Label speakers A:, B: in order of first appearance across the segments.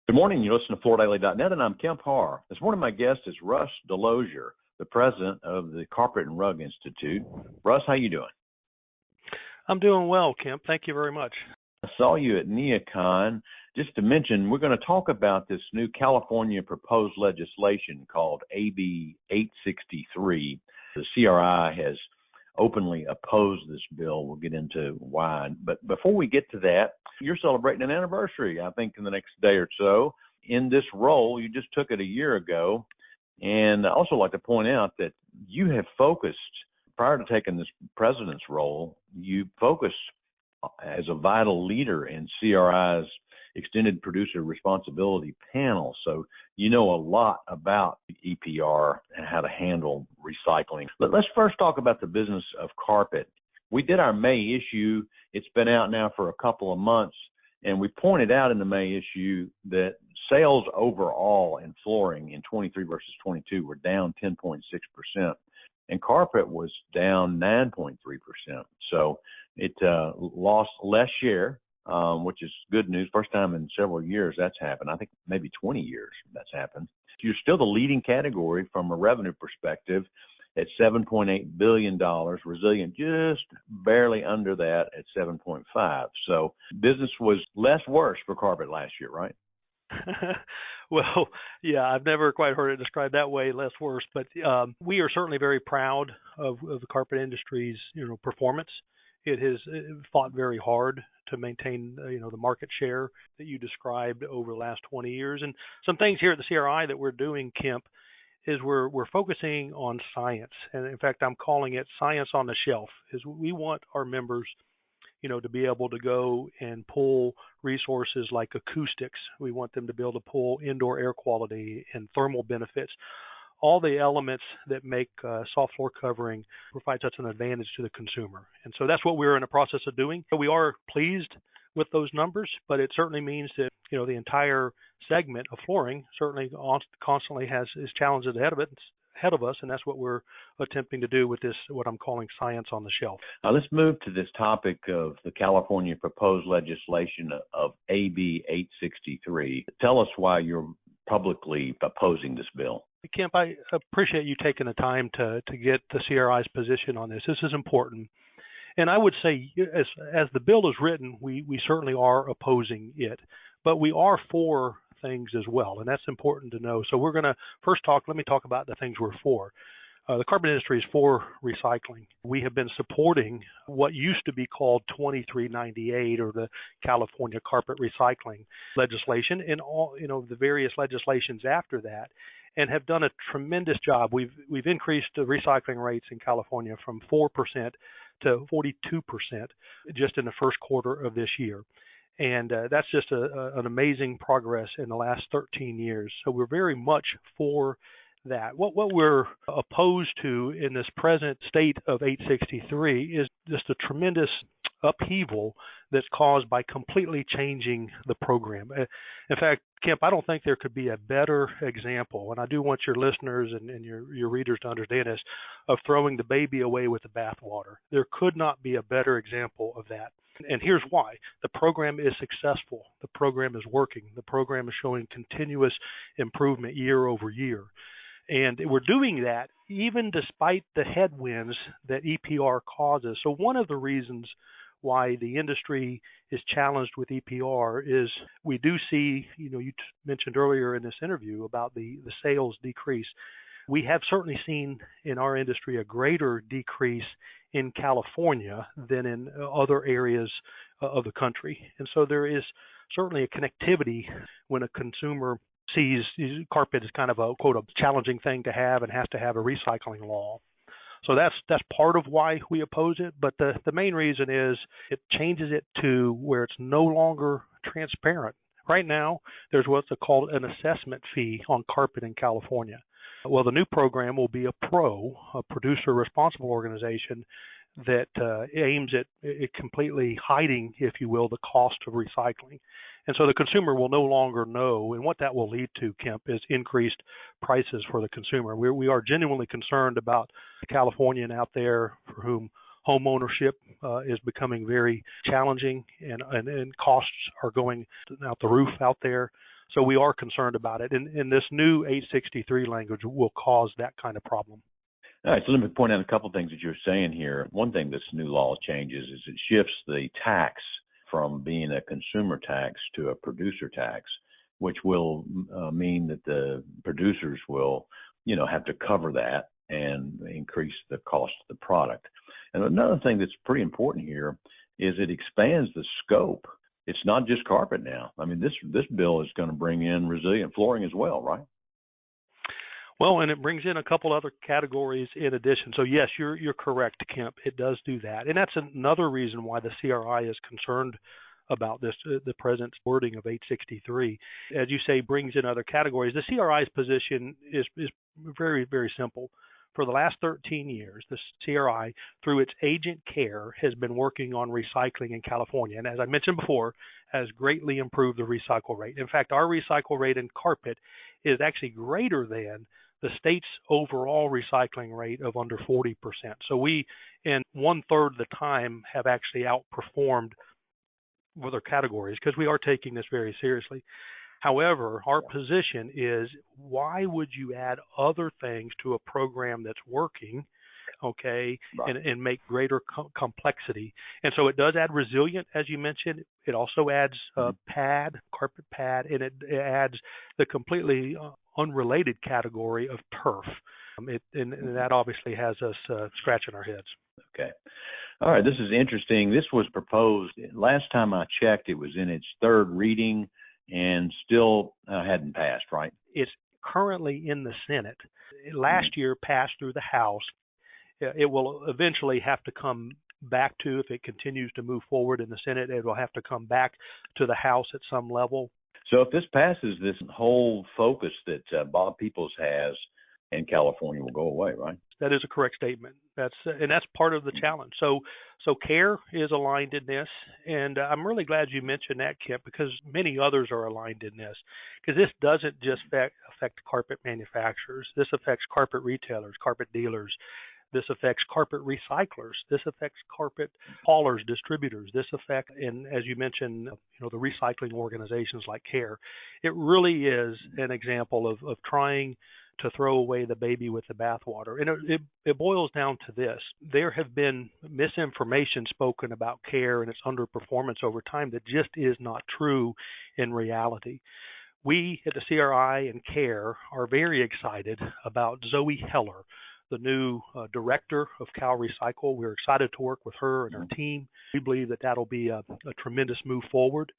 A: Good morning. You listen to FloorDaily.net, and I'm Kemp Harr. This morning, my guest is Russ DeLozier, the president of the Carpet and Rug Institute. Russ, how you doing?
B: I'm doing well, Kemp. Thank you very much.
A: I saw you at NeoCon. Just to mention, we're going to talk about this new California proposed legislation called AB 863. The CRI has openly opposed this bill. We'll get into why. But before we get to that, you're celebrating an anniversary, I think, in the next day or so. In this role, you just took it a year ago. And I also like to point out that you have focused, prior to taking this president's role, you focused as a vital leader in CRI's Extended Producer Responsibility panel. So you know a lot about EPR and how to handle recycling. But let's first talk about the business of carpet. We did our May issue. It's been out now for a couple of months, and we pointed out in the May issue that sales overall in flooring in 23 versus 22 were down 10.6%, and carpet was down 9.3%. So it lost less share, which is good news. First time in several years that's happened. I think maybe 20 years that's happened. You're still the leading category from a revenue perspective at $7.8 billion, resilient just barely under that at 7.5. So business was less worse for carpet last year, right?
B: Well, yeah, I've never quite heard it described that way, less worse. But we are certainly very proud of the carpet industry's performance. It has fought very hard to maintain the market share that you described over the last 20 years. And some things here at the CRI that we're doing, Kemp, is we're focusing on science. And in fact, I'm calling it science on the shelf. Is we want our members to be able to go and pull resources like acoustics. We want them to be able to pull indoor air quality and thermal benefits. All the elements that make soft floor covering provide such an advantage to the consumer. And so that's what we're in the process of doing. So we are pleased with those numbers, but it certainly means that the entire segment of flooring certainly constantly has its challenges ahead of us, and that's what we're attempting to do with this, what I'm calling science on the shelf.
A: Now let's move to this topic of the California proposed legislation of AB 863. Tell us why you're publicly opposing this bill.
B: Kemp, I appreciate you taking the time to get the CRI's position on this. This is important. And I would say, as the bill is written, we certainly are opposing it, but we are for things as well, and that's important to know. So we're going to first let me talk about the things we're for. The carpet industry is for recycling. We have been supporting what used to be called 2398, or the California carpet recycling legislation, and all the various legislations after that, and have done a tremendous job. We've increased the recycling rates in California from 4% to 42% just in the first quarter of this year. And that's just an amazing progress in the last 13 years. So we're very much for that. What we're opposed to in this present state of 863 is just a tremendous upheaval that's caused by completely changing the program. In fact, Kemp, I don't think there could be a better example, and I do want your listeners and your readers to understand this, of throwing the baby away with the bathwater. There could not be a better example of that. And here's why. The program is successful. The program is working. The program is showing continuous improvement year over year. And we're doing that even despite the headwinds that EPR causes. So one of the reasons why the industry is challenged with EPR is we do see, you mentioned earlier in this interview about the sales decrease. We have certainly seen in our industry a greater decrease in California than in other areas of the country. And so there is certainly a connectivity when a consumer sees carpet as kind of a, quote, a challenging thing to have and has to have a recycling law. So that's part of why we oppose it. But the main reason is it changes it to where it's no longer transparent. Right now, there's what's called an assessment fee on carpet in California. Well, the new program will be a producer responsible organization that aims at completely hiding, if you will, the cost of recycling. And so the consumer will no longer know, and what that will lead to, Kemp, is increased prices for the consumer. We are genuinely concerned about the Californian out there for whom home ownership is becoming very challenging, and costs are going out the roof out there. So we are concerned about it. And this new 863 language will cause that kind of problem.
A: All right, so let me point out a couple of things that you're saying here. One thing this new law changes is it shifts the tax from being a consumer tax to a producer tax, which will mean that the producers will, have to cover that and increase the cost of the product. And another thing that's pretty important here is it expands the scope. It's not just carpet now. I mean, this bill is going to bring in resilient flooring as well, right?
B: Well, and it brings in a couple other categories in addition. So yes, you're correct, Kemp. It does do that, and that's another reason why the CRI is concerned about this. The present wording of 863, as you say, brings in other categories. The CRI's position is very, very simple. For the last 13 years, the CRI, through its agent CARE, has been working on recycling in California, and as I mentioned before, has greatly improved the recycle rate. In fact, our recycle rate in carpet is actually greater than the state's overall recycling rate of under 40%. So we, in 1/3 of the time, have actually outperformed other categories because we are taking this very seriously. However, our position is, why would you add other things to a program that's working, okay,
A: Right.
B: and make greater complexity? And so it does add resilient, as you mentioned. It also adds carpet pad, and it adds the completely unrelated category of turf. And that obviously has us scratching our heads.
A: Okay. All right. This is interesting. This was proposed last time I checked. It was in its third reading and still hadn't passed, right?
B: It's currently in the Senate. Last year passed through the House. It will eventually have to come back to, if it continues to move forward in the Senate, it will have to come back to the House at some level.
A: So if this passes, this whole focus that Bob Peoples has in California will go away, right?
B: That is a correct statement. That's part of the challenge. So CARE is aligned in this, and I'm really glad you mentioned that, Kemp, because many others are aligned in this. Because this doesn't just affect carpet manufacturers. This affects carpet retailers, carpet dealers. This affects carpet recyclers. This affects carpet haulers, distributors. This affects, and as you mentioned, the recycling organizations like CARE. It really is an example of trying to throw away the baby with the bathwater. And it boils down to this. There have been misinformation spoken about CARE and its underperformance over time that just is not true in reality. We at the CRI and CARE are very excited about Zoe Heller, the new director of Cal Recycle. We're excited to work with her and her team. We believe that that'll be a tremendous move forward.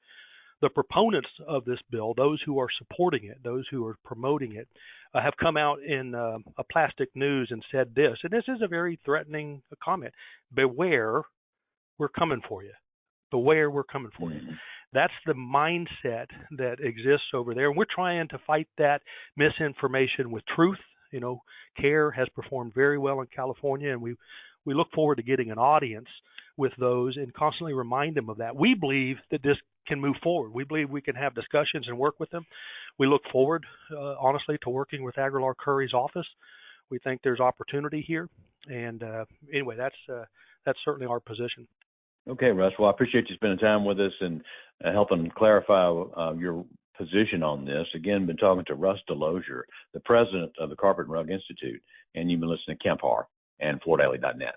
B: The proponents of this bill, those who are supporting it, those who are promoting it, have come out in a Plastic News and said this, and this is a very threatening comment: beware, we're coming for you. Beware, we're coming for you. That's the mindset that exists over there, and we're trying to fight that misinformation with truth. CARE has performed very well in California, and we look forward to getting an audience with those and constantly remind them of that. We believe that this can move forward. We believe we can have discussions and work with them. We look forward, honestly, to working with Aguilar Curry's office. We think there's opportunity here, and anyway, that's certainly our position.
A: Okay, Russ. Well, I appreciate you spending time with us and helping clarify your position on this. Again, been talking to Russ DeLozier, the president of the Carpet and Rug Institute, and you've been listening to Kemp Harr and FloorDaily.net.